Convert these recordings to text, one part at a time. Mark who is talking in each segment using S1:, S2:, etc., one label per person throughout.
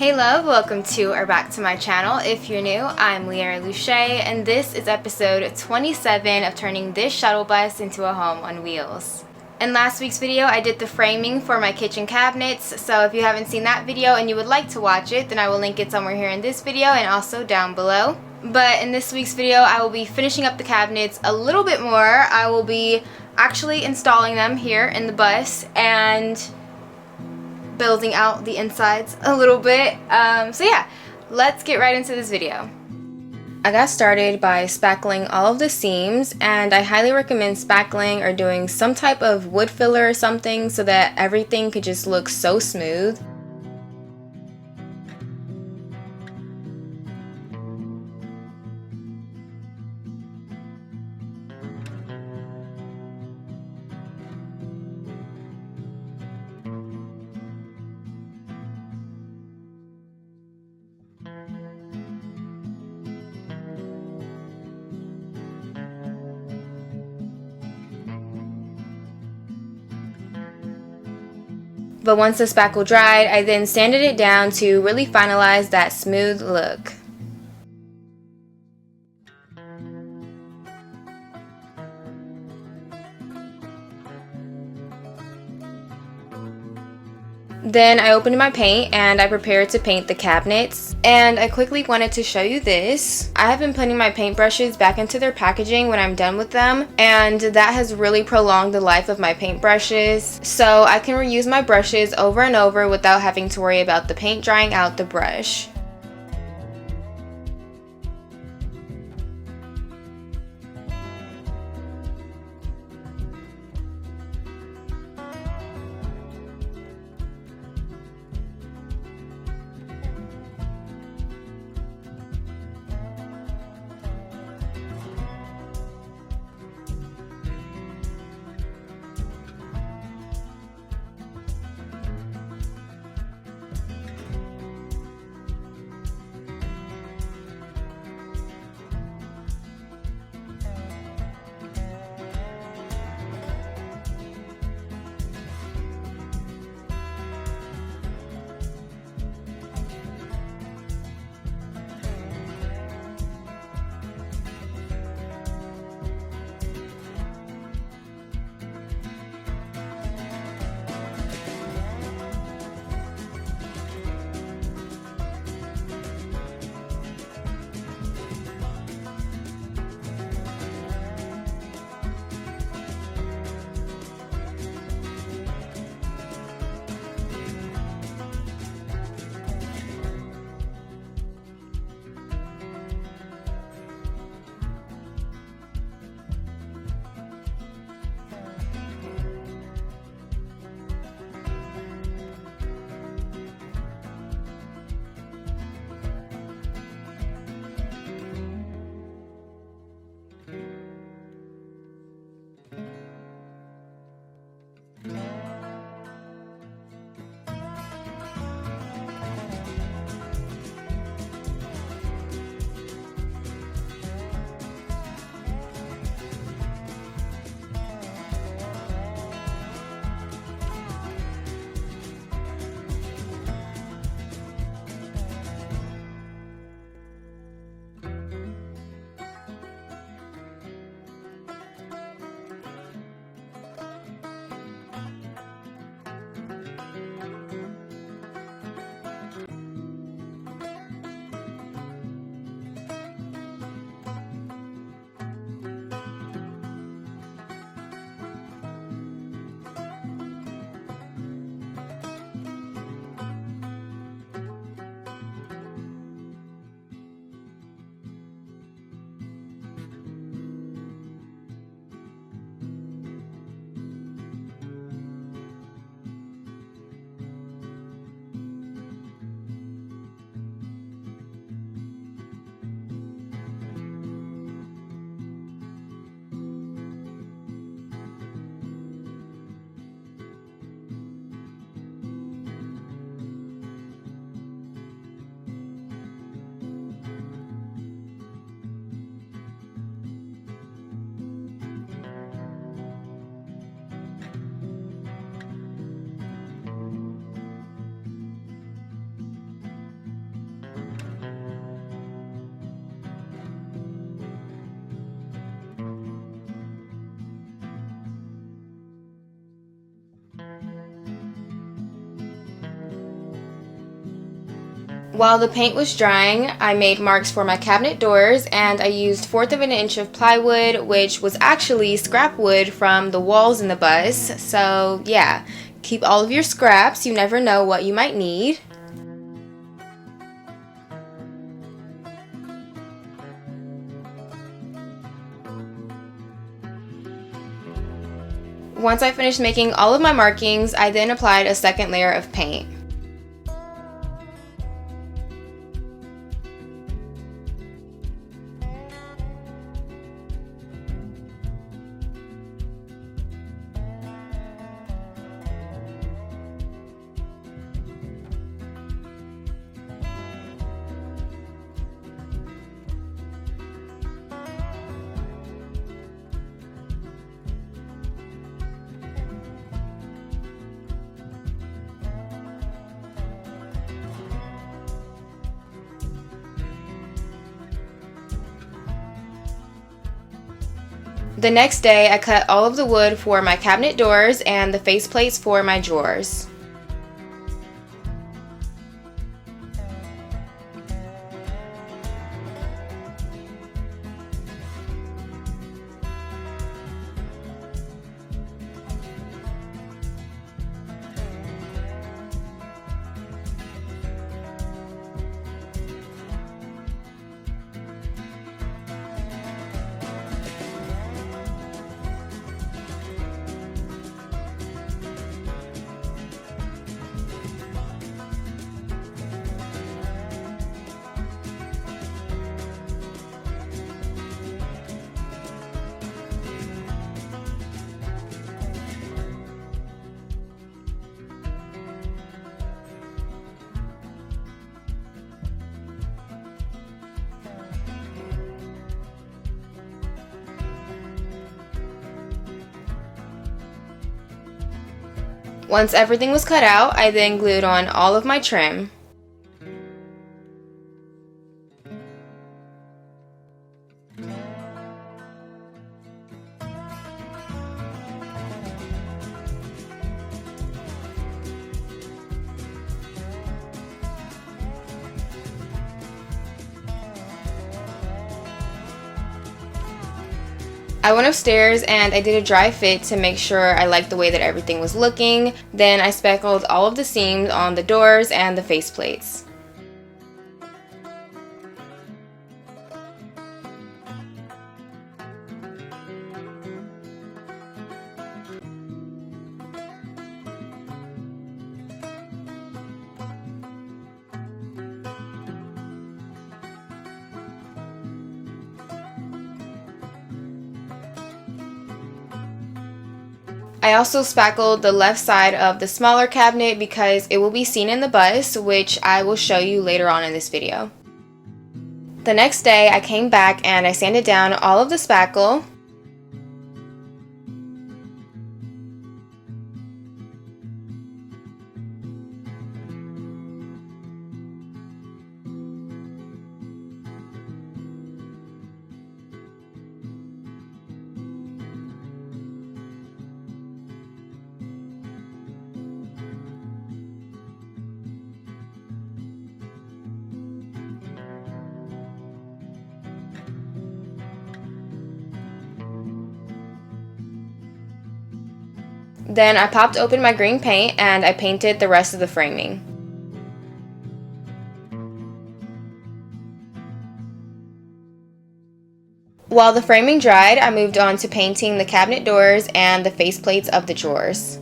S1: Hey love, welcome to or back to my channel. If you're new, I'm Leora Luche, and this is episode 27 of turning this shuttle bus into a home on wheels. In last week's video, I did the framing for my kitchen cabinets, so if you haven't seen that video and you would like to watch it, then I will link it somewhere here in this video and also down below. But in this week's video, I will be finishing up the cabinets a little bit more. I will be actually installing them here in the bus and building out the insides a little bit. So yeah, let's get right into this video. I got started by spackling all of the seams, and I highly recommend spackling or doing some type of wood filler or something so that everything could just look so smooth. But once the spackle dried, I then sanded it down to really finalize that smooth look. Then I opened my paint and I prepared to paint the cabinets, and I quickly wanted to show you this. I have been putting my paintbrushes back into their packaging when I'm done with them, and that has really prolonged the life of my paintbrushes, so I can reuse my brushes over and over without having to worry about the paint drying out the brush. While the paint was drying, I made marks for my cabinet doors, and I used 1/4 of an inch of plywood, which was actually scrap wood from the walls in the bus. So yeah, keep all of your scraps, you never know what you might need. Once I finished making all of my markings, I then applied a second layer of paint. The next day, I cut all of the wood for my cabinet doors and the faceplates for my drawers. Once everything was cut out, I then glued on all of my trim. I went upstairs and I did a dry fit to make sure I liked the way that everything was looking. Then I speckled all of the seams on the doors and the faceplates. I also spackled the left side of the smaller cabinet because it will be seen in the bus, which I will show you later on in this video. The next day I came back and I sanded down all of the spackle. Then I popped open my green paint and I painted the rest of the framing. While the framing dried, I moved on to painting the cabinet doors and the faceplates of the drawers.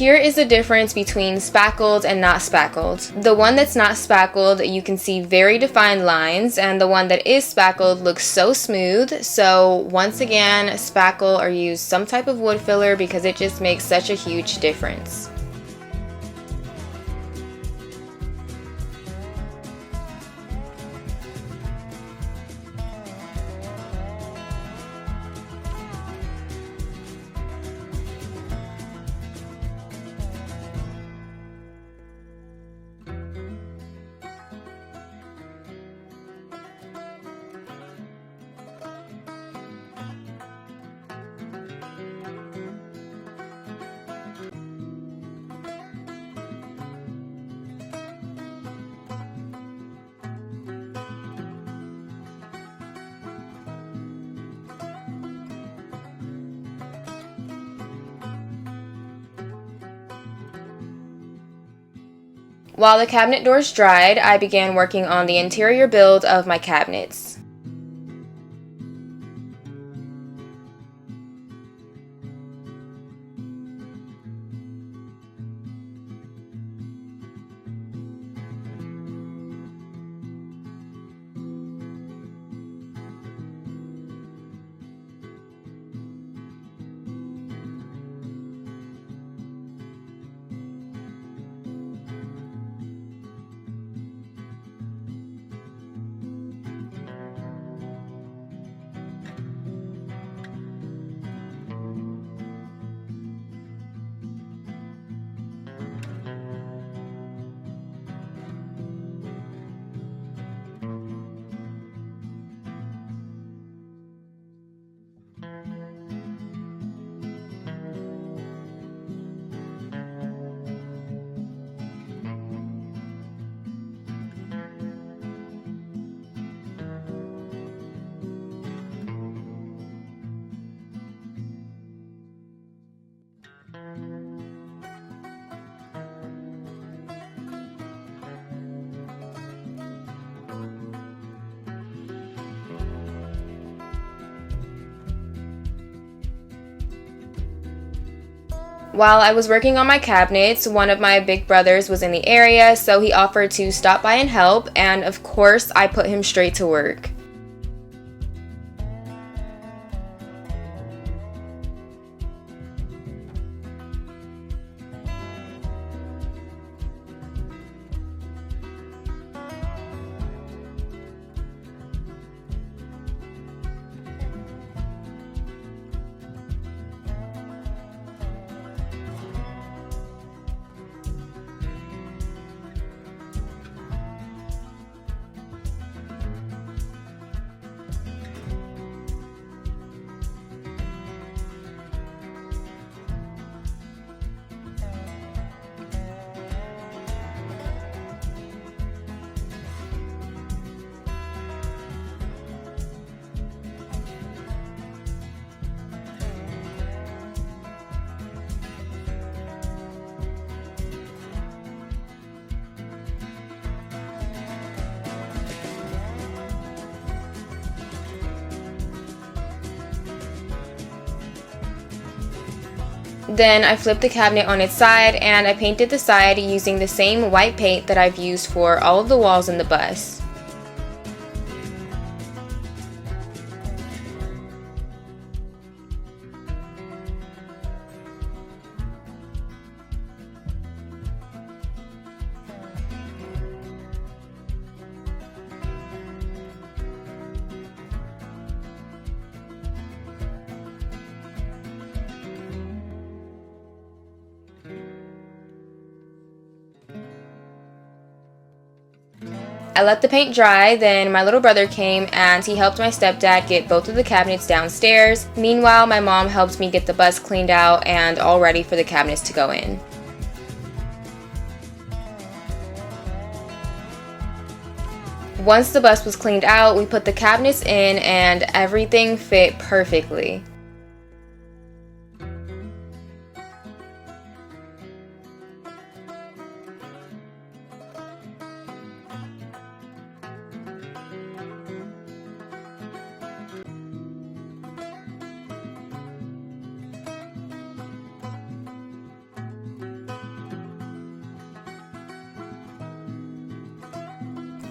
S1: here is the difference between spackled and not spackled. The one that's not spackled, you can see very defined lines, and the one that is spackled looks so smooth. So once again, spackle or use some type of wood filler because it just makes such a huge difference. While the cabinet doors dried, I began working on the interior build of my cabinets. While I was working on my cabinets, one of my big brothers was in the area, so he offered to stop by and help, and of course I put him straight to work. Then I flipped the cabinet on its side and I painted the side using the same white paint that I've used for all of the walls in the bus. I let the paint dry, then my little brother came and he helped my stepdad get both of the cabinets downstairs. Meanwhile, my mom helped me get the bus cleaned out and all ready for the cabinets to go in. Once the bus was cleaned out, we put the cabinets in and everything fit perfectly.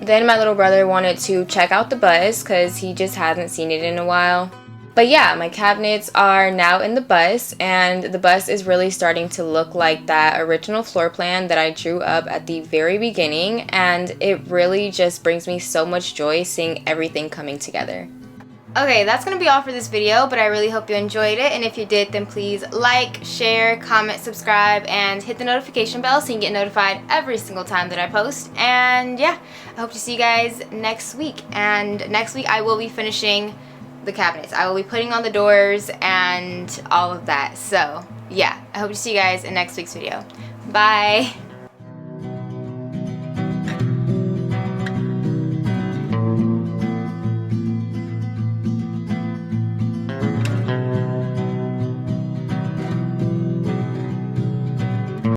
S1: Then my little brother wanted to check out the bus because he just hasn't seen it in a while. But yeah, my cabinets are now in the bus, and the bus is really starting to look like that original floor plan that I drew up at the very beginning, and it really just brings me so much joy seeing everything coming together. Okay, that's going to be all for this video, but I really hope you enjoyed it, and if you did, then please like, share, comment, subscribe, and hit the notification bell so you can get notified every single time that I post. And yeah, I hope to see you guys next week, and next week I will be finishing the cabinets. I will be putting on the doors and all of that. So yeah, I hope to see you guys in next week's video. Bye!